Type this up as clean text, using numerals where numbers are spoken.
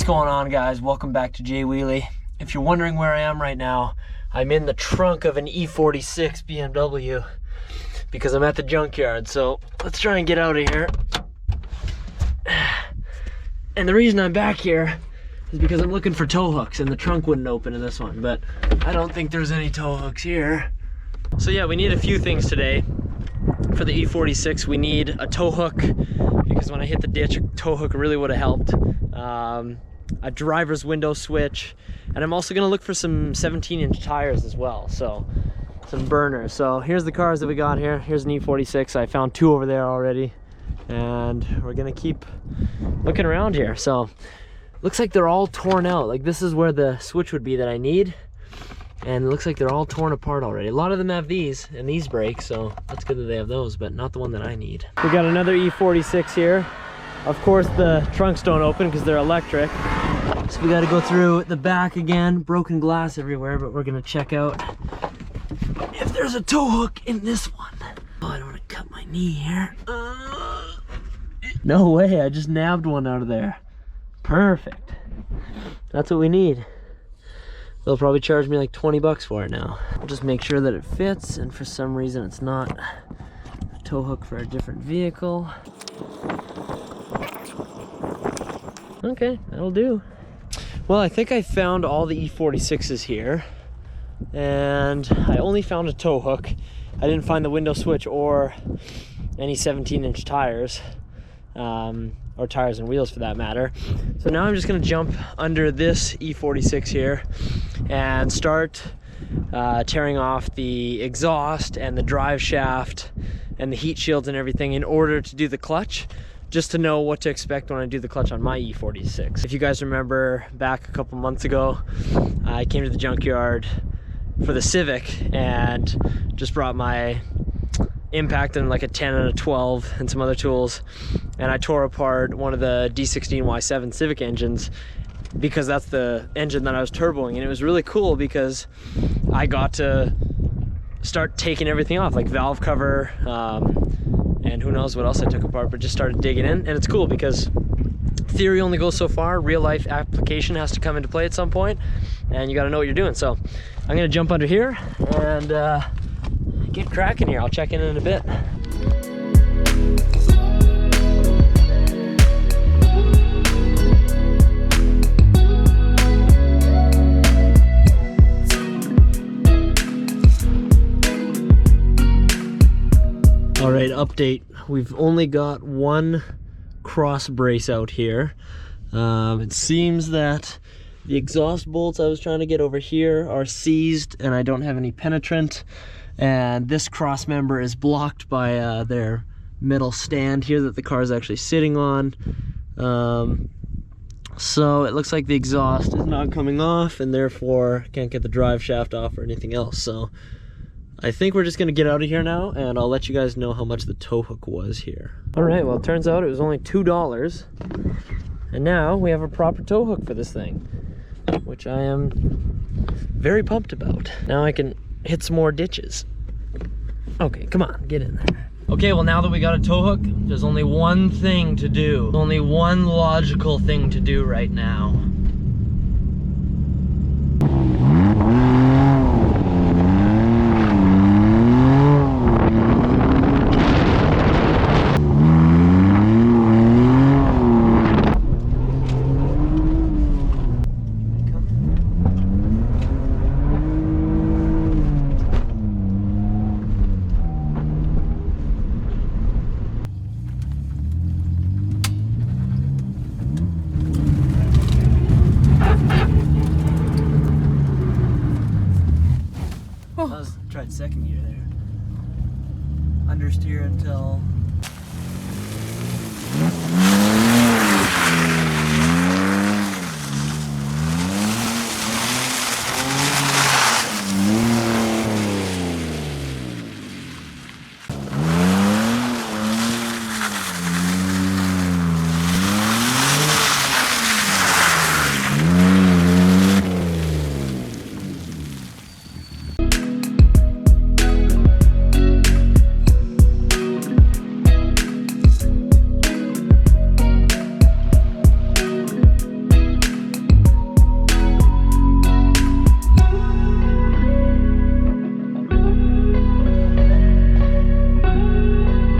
What's going on, guys? Welcome back to Jay Wheelie. If you're wondering where I am right now, I'm in the trunk of an E46 BMW because I'm at the junkyard. So let's try and get out of here. And the reason I'm back here is because I'm looking for tow hooks, and the trunk wouldn't open in this one, but I don't think there's any tow hooks here. So yeah, we need a few things today. For the E46, we need a tow hook, because when I hit the ditch, a tow hook really would have helped. A driver's window switch, and I'm also gonna look for some 17-inch tires as well, so some burners. So here's the cars that we got here. Here's an E46. I found two over there already, and we're gonna keep looking around here. So looks like they're all torn out. Like, this is where the switch would be that I need, and it looks like they're all torn apart already. A lot of them have these, and these break, so that's good that they have those, but not the one that I need. We got another E46 here. Of course, the trunks don't open because they're electric. So we got to go through the back again. Broken glass everywhere, but we're going to check out if there's a tow hook in this one. Oh, I don't want to cut my knee here. No way, I just nabbed one out of there. Perfect. That's what we need. They'll probably charge me like 20 bucks for it now. I'll just make sure that it fits, and for some reason it's not a tow hook for a different vehicle. Okay, that'll do. Well, I think I found all the E46s here, and I only found a tow hook. I didn't find the window switch or any 17-inch tires, or tires and wheels for that matter. So now I'm just gonna jump under this E46 here and start tearing off the exhaust and the drive shaft and the heat shields and everything in order to do the clutch, just to know what to expect when I do the clutch on my E46. If you guys remember back a couple months ago, I came to the junkyard for the Civic and just brought my impact and like a 10 and a 12 and some other tools, and I tore apart one of the D16Y7 Civic engines because that's the engine that I was turboing, and it was really cool because I got to start taking everything off, like valve cover, and who knows what else I took apart, but just started digging in. And it's cool because theory only goes so far. Real life application has to come into play at some point, and you got to know what you're doing. So I'm gonna jump under here and get cracking here. I'll check in a bit. All right, update. We've only got one cross brace out here. It seems that the exhaust bolts I was trying to get over here are seized, and I don't have any penetrant. And this cross member is blocked by their metal stand here that the car is actually sitting on. So it looks like the exhaust is not coming off, and therefore can't get the drive shaft off or anything else. So I think we're just gonna get out of here now, and I'll let you guys know how much the tow hook was here. All right, well, it turns out it was only $2, and now we have a proper tow hook for this thing, which I am very pumped about. Now I can hit some more ditches. Okay, come on, get in there. Okay, well, now that we got a tow hook, there's only one thing to do. Only one logical thing to do right now. Tried second gear there. Understeer until